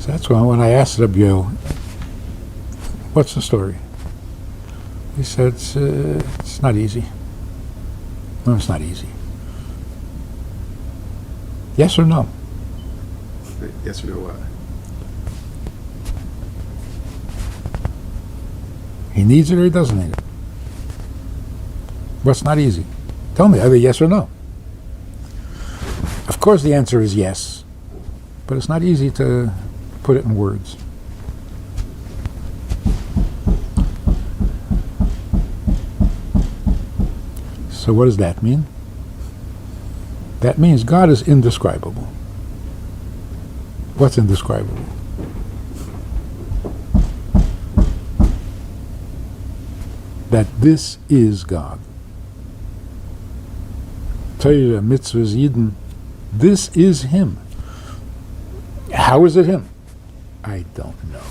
So that's why when I asked Rabbi Yoel, what's the story? He said, it's not easy. No, it's not easy. Yes or no? Yes or no what? He needs it or he doesn't need it? What's not easy? Tell me, either yes or no. Of course the answer is yes, but it's not easy to put it in words. So what does that mean? That means God is indescribable. What's indescribable? That this is God. Torah, mitzvahs, Yidden, this is Him. How is it Him? I don't know.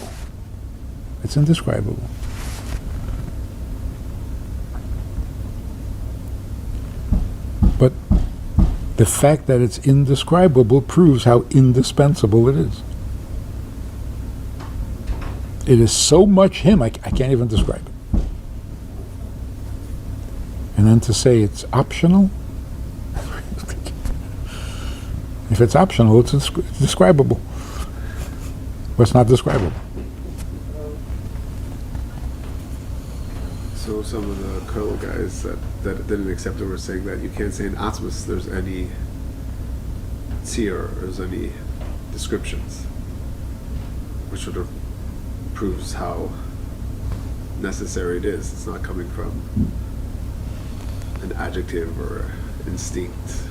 It's indescribable. But the fact that it's indescribable proves how indispensable it is. It is so much Him, I can't even describe it. And then to say it's optional? If it's optional, it's describable. What's not describable? So some of the Kol guys that didn't accept it were saying that you can't say in Atmos there's any tzir or there's any descriptions, which sort of proves how necessary it is. It's not coming from an adjective or instinct.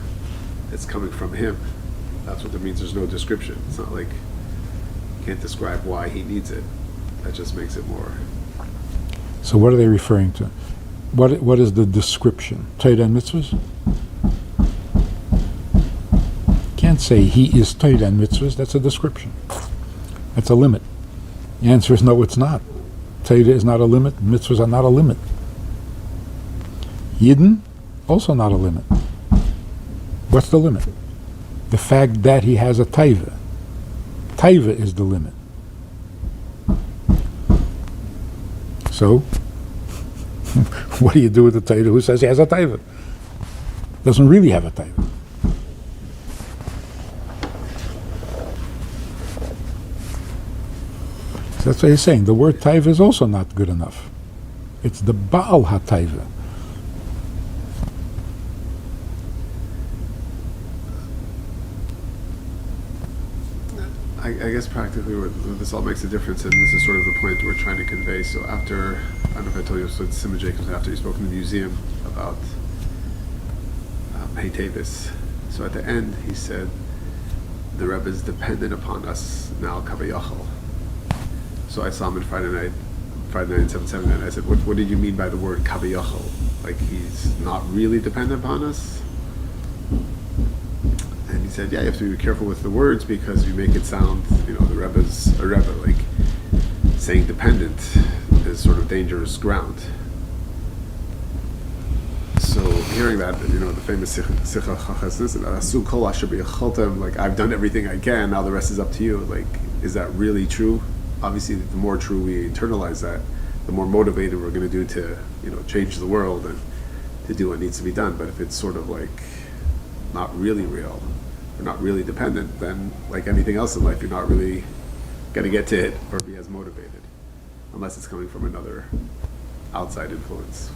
It's coming from Him. That's what it means. There's no description. It's not like you can't describe why He needs it. That just makes it more. So what are they referring to? What is the description? Torah and mitzvahs? Can't say He is Torah and mitzvahs. That's a description. That's a limit. The answer is no, it's not. Torah is not a limit. Mitzvahs are not a limit. Yidden, also not a limit. What's the limit? The fact that he has a taiva. Taiva is the limit. So, what do you do with the taiva who says he has a taiva? Doesn't really have a taiva. So that's what he's saying. The word taiva is also not good enough. It's the Baal HaTaiva. I guess practically this all makes a difference, and this is sort of the point we're trying to convey. So after, I don't know if I told you, so Simon Jacobs, after he spoke in the museum about Hey Tavis, so at the end he said, the Rebbe is dependent upon us now, Kavayachal. So I saw him on Friday night, 7/7, and I said, what did you mean by the word Kavayachal? Like he's not really dependent upon us? And he said, yeah, you have to be careful with the words because you make it sound, the Rebbe's a Rebbe, like saying dependent is sort of dangerous ground. So hearing that, the famous Sikha Chachasnis, Asu Kol Asher B'Yacholtem, like I've done everything I can, now the rest is up to you. Like, is that really true? Obviously, the more true we internalize that, the more motivated we're going to do to, change the world and to do what needs to be done. But if it's sort of like not really real, or not really dependent, then like anything else in life, you're not really going to get to it or be as motivated, unless it's coming from another outside influence.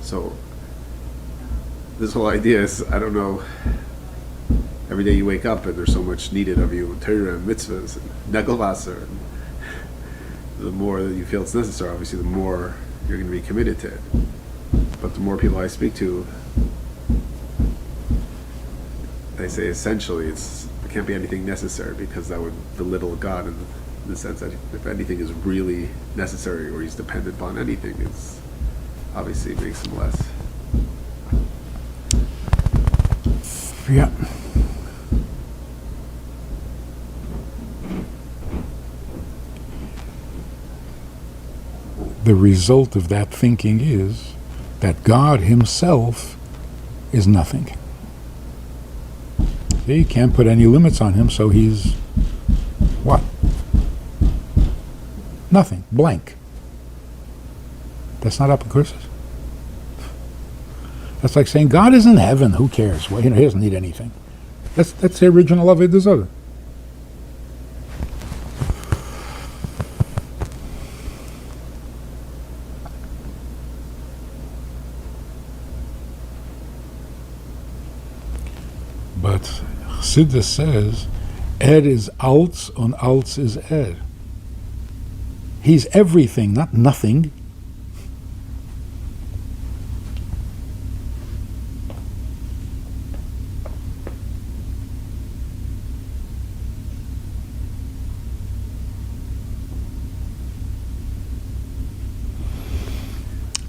So this whole idea is, I don't know, every day you wake up and there's so much needed of you, Torah and mitzvahs and negelvasser, and the more that you feel it's necessary, obviously the more you're going to be committed to it. But the more people I speak to, they say essentially it can't be anything necessary, because that would belittle God in the sense that if anything is really necessary or he's dependent upon anything, it's obviously makes him less. Yeah. The result of that thinking is that God himself is nothing. You can't put any limits on him, so he's what? Nothing. Blank. That's not apocryphal. That's like saying God is in heaven. Who cares? Well, he doesn't need anything. That's the original Avodah Zarah. But Chassidus says, Ed is Alts and Alts is Ed. He's everything, not nothing.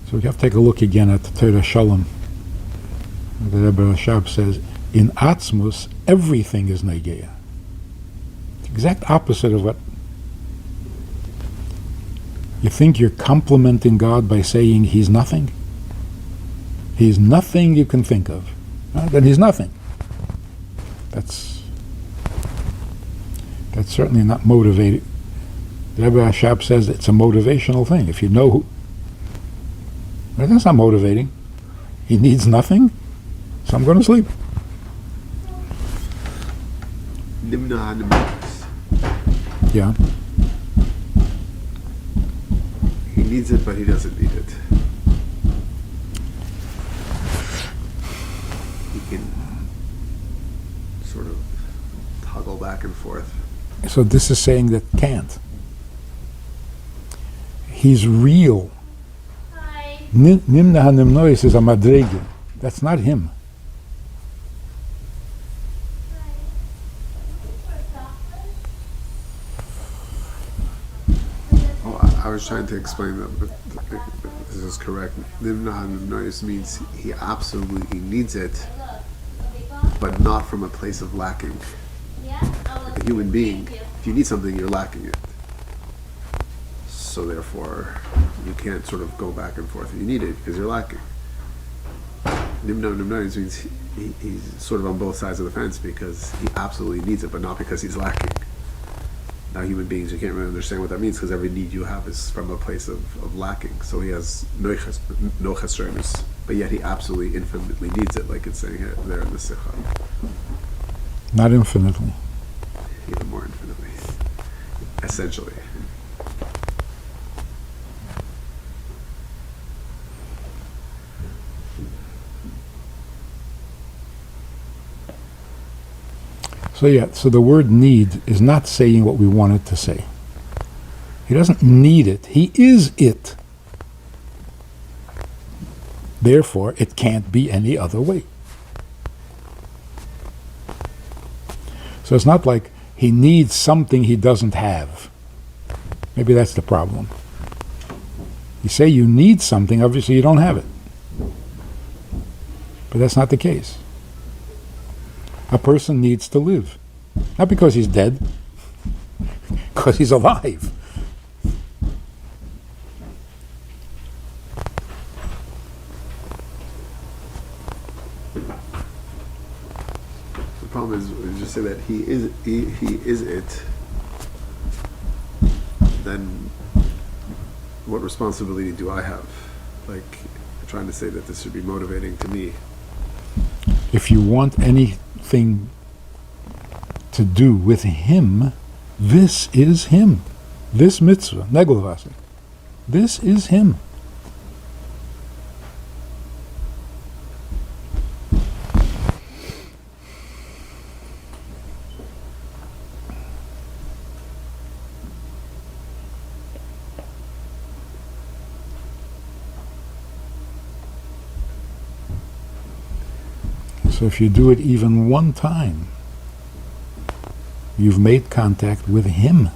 So we have to take a look again at the Torah Shalom. The Rebbe Rashab says, in Atzmus, everything is Negeya. The exact opposite of what you think you're complimenting God by saying He's nothing. He's nothing you can think of. Then He's nothing. That's certainly not motivating. The Rebbe Rashab says it's a motivational thing. If you know who, but that's not motivating. He needs nothing, so I'm going to sleep. Yeah. He needs it, but he doesn't need it. He can sort of toggle back and forth. So this is saying that can't. He's real. Nimna hanimnois is a madrege. That's not him. I was trying to explain that if this is correct. Nimna hanimnois means he absolutely needs it, but not from a place of lacking. Like a human being, if you need something, you're lacking it. So therefore, you can't sort of go back and forth. You need it because you're lacking. Nimna means he's sort of on both sides of the fence because he absolutely needs it, but not because he's lacking. Now, human beings, you can't really understand what that means because every need you have is from a place of lacking. So he has no chesronos, but yet he absolutely infinitely needs it, like it's saying here, there in the Sikha. Not infinitely. Even more infinitely. Essentially. So the word need is not saying what we want it to say. He doesn't need it. He is it. Therefore, it can't be any other way. So it's not like he needs something he doesn't have. Maybe that's the problem. You say you need something, obviously you don't have it. But that's not the case. A person needs to live. Not because he's dead, because he's alive. The problem is, when you just say that he is it, then what responsibility do I have? Like, you're trying to say that this should be motivating to me. If you want anything to do with him, this is him. This mitzvah, negelvase. This is him. So if you do it even one time, you've made contact with him.